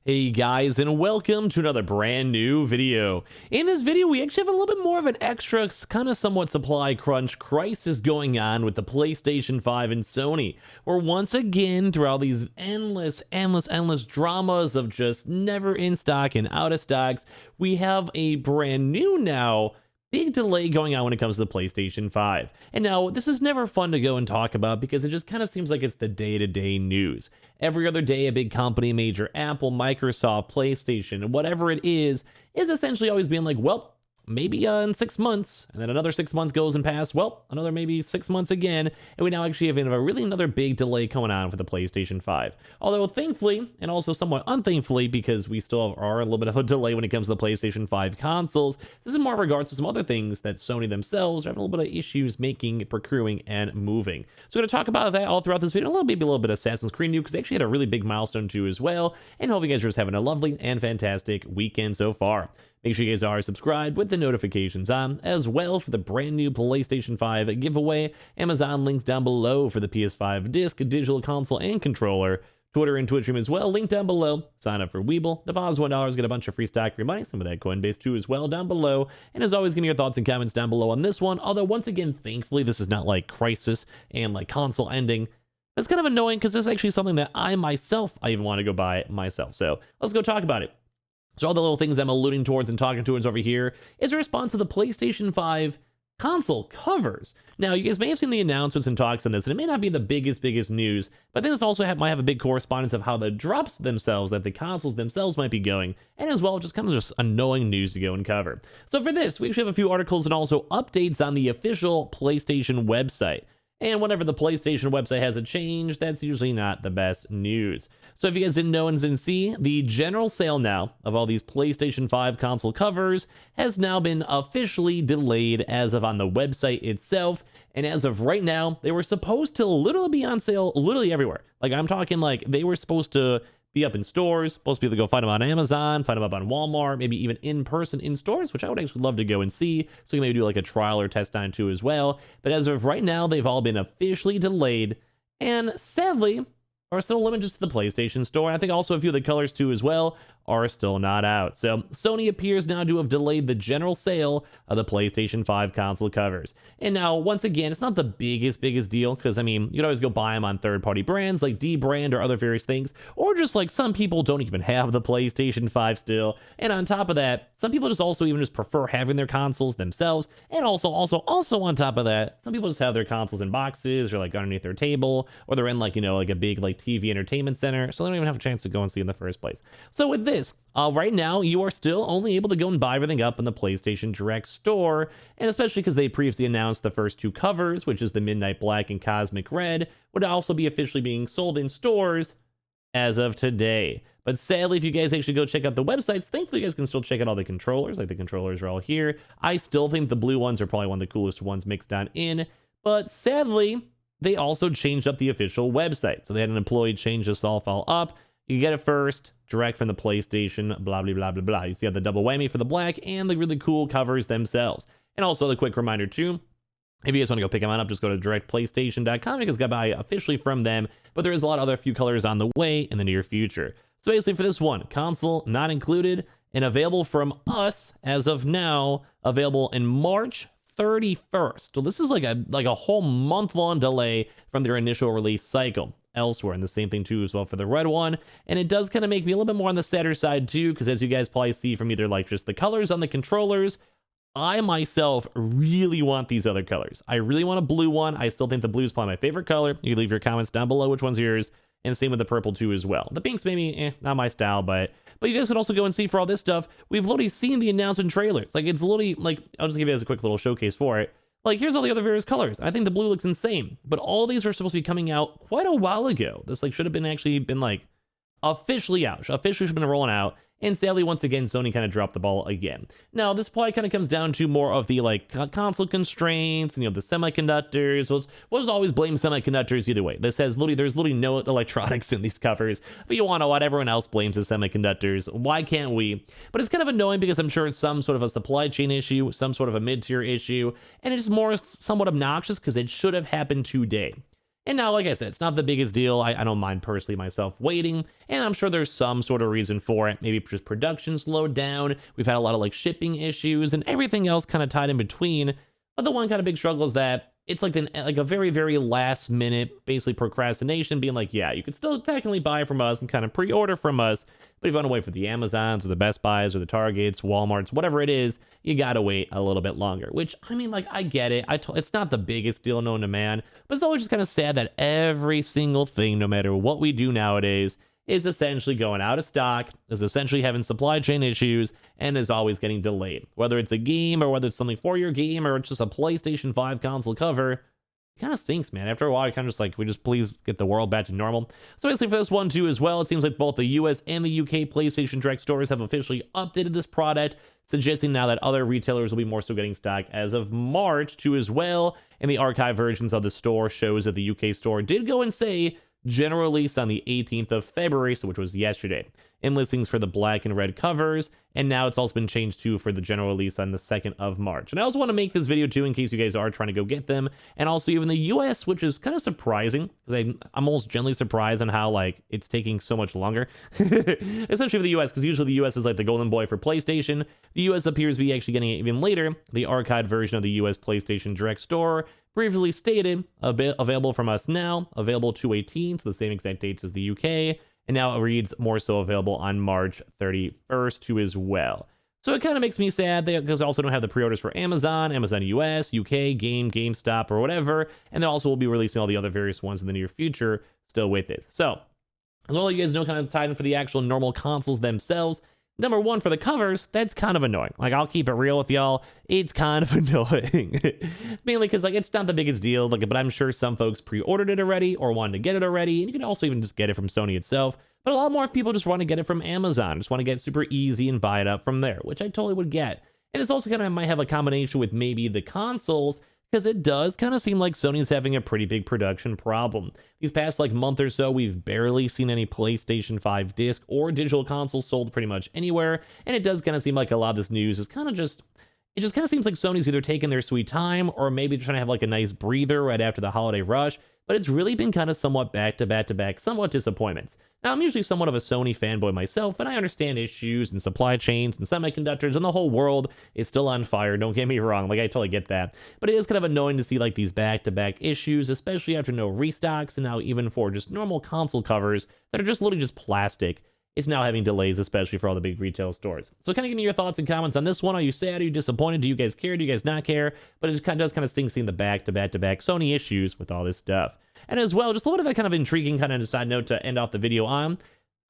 Hey guys, and welcome to another brand new video. In this video, we actually have a little bit more of an extra kind of somewhat supply crunch crisis going on with the PlayStation 5 and Sony, where once again, through all these endless dramas of just never in stock and out of stocks, we have a brand new now big delay going on when it comes to the PlayStation 5. And now, this is never fun to go and talk about because it just kind of seems like it's the day-to-day news. Every other day, a big company, major Apple, Microsoft, PlayStation, whatever it is essentially always being like, well, maybe in 6 months, and then another 6 months goes and pass, well, another maybe 6 months again, and we now actually have another big delay going on for the PlayStation 5. Although thankfully, and also somewhat unthankfully, because we still are a little bit of a delay when it comes to the PlayStation 5 consoles, this is more in regards to some other things that Sony themselves are having a little bit of issues making, procuring, and moving. So we're going to talk about that all throughout this video, maybe a little bit of Assassin's Creed news, because they actually had a really big milestone too as well, and hope you guys are just having a lovely and fantastic weekend so far. Make sure you guys are subscribed with the notifications on as well for the brand new PlayStation 5 giveaway. Amazon links down below for the PS5 disc, digital console, and controller. Twitter and Twitch stream as well, link down below. Sign up for Weeble, deposit $1, get a bunch of free stock for your money, some of that Coinbase too as well down below. And as always, give me your thoughts and comments down below on this one. Although once again, thankfully, this is not like crisis and like console ending. It's kind of annoying because this is actually something that I even want to go buy myself. So let's go talk about it. So all the little things I'm alluding towards and talking towards over here is a response to the PlayStation 5 console covers. Now, you guys may have seen the announcements and talks on this, and it may not be the biggest news, but I think this also might have a big correspondence of how the drops themselves, that the consoles themselves might be going, and as well, just kind of just annoying news to go and cover. So for this, we actually have a few articles and also updates on the official PlayStation website. And whenever the PlayStation website has a change, that's usually not the best news. So if you guys didn't know and didn't see, the general sale now of all these PlayStation 5 console covers has now been officially delayed as of on the website itself. And as of right now, they were supposed to literally be on sale literally everywhere. Like I'm talking like they were supposed to be up in stores, supposed to be able to go find them on Amazon, find them up on Walmart, maybe even in person in stores, which I would actually love to go and see. So you can maybe do like a trial or test on too as well. But as of right now, they've all been officially delayed. And sadly, are still limited to the PlayStation Store. I think also a few of the colors too as well are still not out. So Sony appears now to have delayed the general sale of the PlayStation 5 console covers. And now, once again, it's not the biggest deal, because I mean, you'd always go buy them on third-party brands like D-Brand or other various things, or just like some people don't even have the PlayStation 5 still. And on top of that, some people just also even just prefer having their consoles themselves. And also on top of that, some people just have their consoles in boxes or like underneath their table, or they're in like, you know, like a big like TV entertainment center, so they don't even have a chance to go and see in the first place. So with this, right now, you are still only able to go and buy everything up in the PlayStation Direct store, and especially because they previously announced the first two covers, which is the Midnight Black and Cosmic Red, would also be officially being sold in stores as of today. But sadly, if you guys actually go check out the websites, thankfully you guys can still check out all the controllers, like the controllers are all here. I still think the blue ones are probably one of the coolest ones mixed down in, but sadly, they also changed up the official website. So they had an employee change this all up. You get it first, direct from the PlayStation, blah, blah, blah, blah, blah. You see the double whammy for the black and the really cool covers themselves. And also the quick reminder too, if you guys want to go pick them up, just go to directplaystation.com. You guys got to buy officially from them, but there is a lot of other few colors on the way in the near future. So basically for this one, console not included and available from us as of now, available in March 31st. So this is like a whole month-long delay from their initial release cycle elsewhere, and the same thing too as well for the red one. And it does kind of make me a little bit more on the sadder side too, because as you guys probably see from either like just the colors on the controllers, I myself really want these other colors. I really want a blue one. I still think the blue is probably my favorite color. You can leave your comments down below which one's yours, and same with the purple too as well. The pinks maybe not my style, but you guys could also go and see for all this stuff. We've literally seen the announcement trailers. Like it's literally like, I'll just give you guys a quick little showcase for it. Like, here's all the other various colors. I think the blue looks insane, but all these are supposed to be coming out quite a while ago. This like should have been like officially out. Officially should have been rolling out. And sadly, once again, Sony kind of dropped the ball again. Now, this probably kind of comes down to more of the like console constraints and, you know, the semiconductors. We'll always blame semiconductors either way. There's literally no electronics in these covers, but you want to know what everyone else blames the semiconductors. Why can't we? But it's kind of annoying because I'm sure it's some sort of a supply chain issue, some sort of a mid-tier issue, and it's more somewhat obnoxious because it should have happened today. And now, like I said, it's not the biggest deal. I don't mind personally myself waiting, and I'm sure there's some sort of reason for it. Maybe just production slowed down. We've had a lot of like shipping issues and everything else kind of tied in between. But the one kind of big struggle is that it's like a very, very last minute, basically procrastination, being like, yeah, you could still technically buy from us and kind of pre-order from us, but if you want to wait for the Amazons or the Best Buys or the Targets, Walmarts, whatever it is, you gotta wait a little bit longer. Which, I mean, like, I get it. It's not the biggest deal known to man, but it's always just kind of sad that every single thing, no matter what we do nowadays, is essentially going out of stock, is essentially having supply chain issues, and is always getting delayed. Whether it's a game or whether it's something for your game or it's just a PlayStation 5 console cover, it kind of stinks, man. After a while, you kind of just like, we just please get the world back to normal. So basically for this one too as well, it seems like both the US and the UK PlayStation Direct stores have officially updated this product, suggesting now that other retailers will be more so getting stock as of March too as well. And the archive versions of the store shows that the UK store did go and say general release on the 18th of February, so which was yesterday, and listings for the black and red covers, and now it's also been changed too for the general release on the 2nd of March. And I also want to make this video too in case you guys are trying to go get them, and also even the US, which is kind of surprising, because I'm almost generally surprised on how like it's taking so much longer, especially for the US, because usually the US is like the golden boy for PlayStation. The US appears to be actually getting it even later. The archived version of the US PlayStation Direct store previously stated, available from us now, available 2/18, so the same exact dates as the UK, and now it reads more so available on March 31st too as well. So it kind of makes me sad because I also don't have the pre-orders for Amazon, Amazon US, UK, GameStop, or whatever, and they also will be releasing all the other various ones in the near future still with this. So, as well, you guys know, kind of tied in for the actual normal consoles themselves. Number one, for the covers, that's kind of annoying. Like, I'll keep it real with y'all. It's kind of annoying. Mainly because, like, it's not the biggest deal, like, but I'm sure some folks pre-ordered it already or wanted to get it already. And you can also even just get it from Sony itself. But a lot more people just want to get it from Amazon. Just want to get it super easy and buy it up from there, which I totally would get. And it's also kind of might have a combination with maybe the consoles, because it does kind of seem like Sony's having a pretty big production problem. These past like month or so, we've barely seen any PlayStation 5 disc or digital consoles sold pretty much anywhere, and it does kind of seem like a lot of this news is kind of just, it just kind of seems like Sony's either taking their sweet time or maybe trying to have like a nice breather right after the holiday rush, but it's really been kind of somewhat back-to-back, somewhat disappointments. Now, I'm usually somewhat of a Sony fanboy myself, and I understand issues and supply chains and semiconductors, and the whole world is still on fire, don't get me wrong, like, I totally get that. But it is kind of annoying to see, like, these back-to-back issues, especially after no restocks, and now even for just normal console covers that are just literally just plastic. It's now having delays, especially for all the big retail stores. So kind of give me your thoughts and comments on this one. Are you sad? Are you disappointed? Do you guys care? Do you guys not care? But it does kind of stink seeing the back-to-back Sony issues with all this stuff. And as well, just a little bit of a kind of intriguing kind of side note to end off the video on.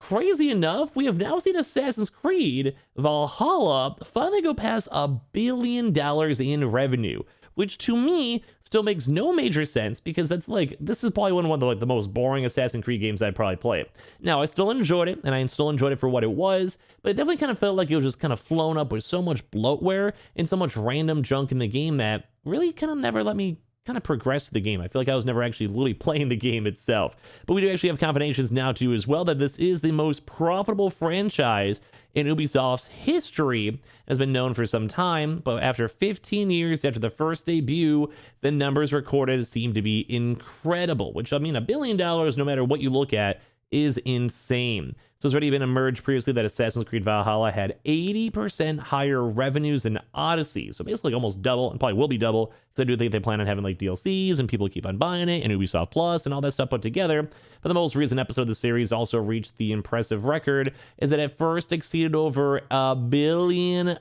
Crazy enough, we have now seen Assassin's Creed Valhalla finally go past $1 billion in revenue, which to me still makes no major sense because that's like, this is probably one of the, like, the most boring Assassin's Creed games I'd probably play. Now, I still enjoyed it, and I still enjoyed it for what it was, but it definitely kind of felt like it was just kind of flown up with so much bloatware and so much random junk in the game that really kind of never let me kind of progress the game. I feel like I was never actually literally playing the game itself. But we do actually have confirmations now too as well that this is the most profitable franchise in Ubisoft's history. Has been known for some time, but after 15 years after the first debut, the numbers recorded seem to be incredible, which, I mean, $1 billion, no matter what you look at, is insane. So it's already been emerged previously that Assassin's Creed Valhalla had 80% higher revenues than Odyssey. So basically almost double, and probably will be double, because I do think they plan on having like DLCs and people keep on buying it, and Ubisoft Plus and all that stuff put together. But the most recent episode of the series also reached the impressive record, is that it first exceeded over $1 billion.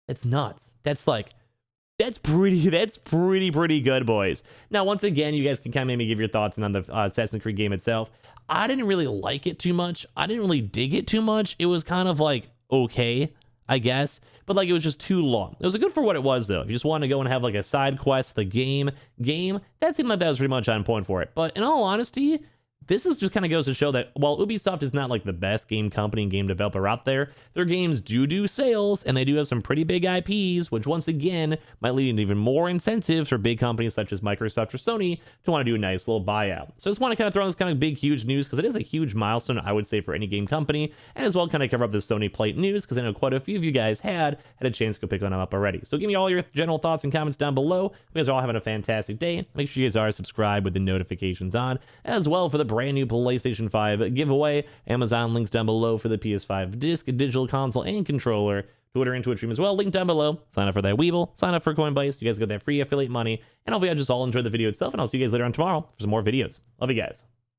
That's nuts. That's pretty good, boys. Now, once again, you guys can kind of maybe give your thoughts on the Assassin's Creed game itself. I didn't really like it too much. I didn't really dig it too much. It was kind of like, okay, I guess. But like, it was just too long. It was good for what it was, though. If you just wanted to go and have like a side quest, the game, that seemed like that was pretty much on point for it. But in all honesty, this is just kind of goes to show that while Ubisoft is not like the best game company and game developer out there, their games do sales, and they do have some pretty big IPs, which once again might lead to even more incentives for big companies such as Microsoft or Sony to want to do a nice little buyout. So I just want to kind of throw in this kind of big, huge news because it is a huge milestone, I would say, for any game company, and as well kind of cover up the Sony Plate news because I know quite a few of you guys had a chance to go pick one up already. So give me all your general thoughts and comments down below. You guys are all having a fantastic day. Make sure you guys are subscribed with the notifications on, as well for the brand new PlayStation 5 giveaway. Amazon links down below for the PS5 disc, digital console, and controller. Twitter and Twitch stream as well, link down below. Sign up for that Weeble, sign up for Coinbase. You guys get that free affiliate money, and hopefully I just all enjoy the video itself, and I'll see you guys later on tomorrow for some more videos. Love you guys.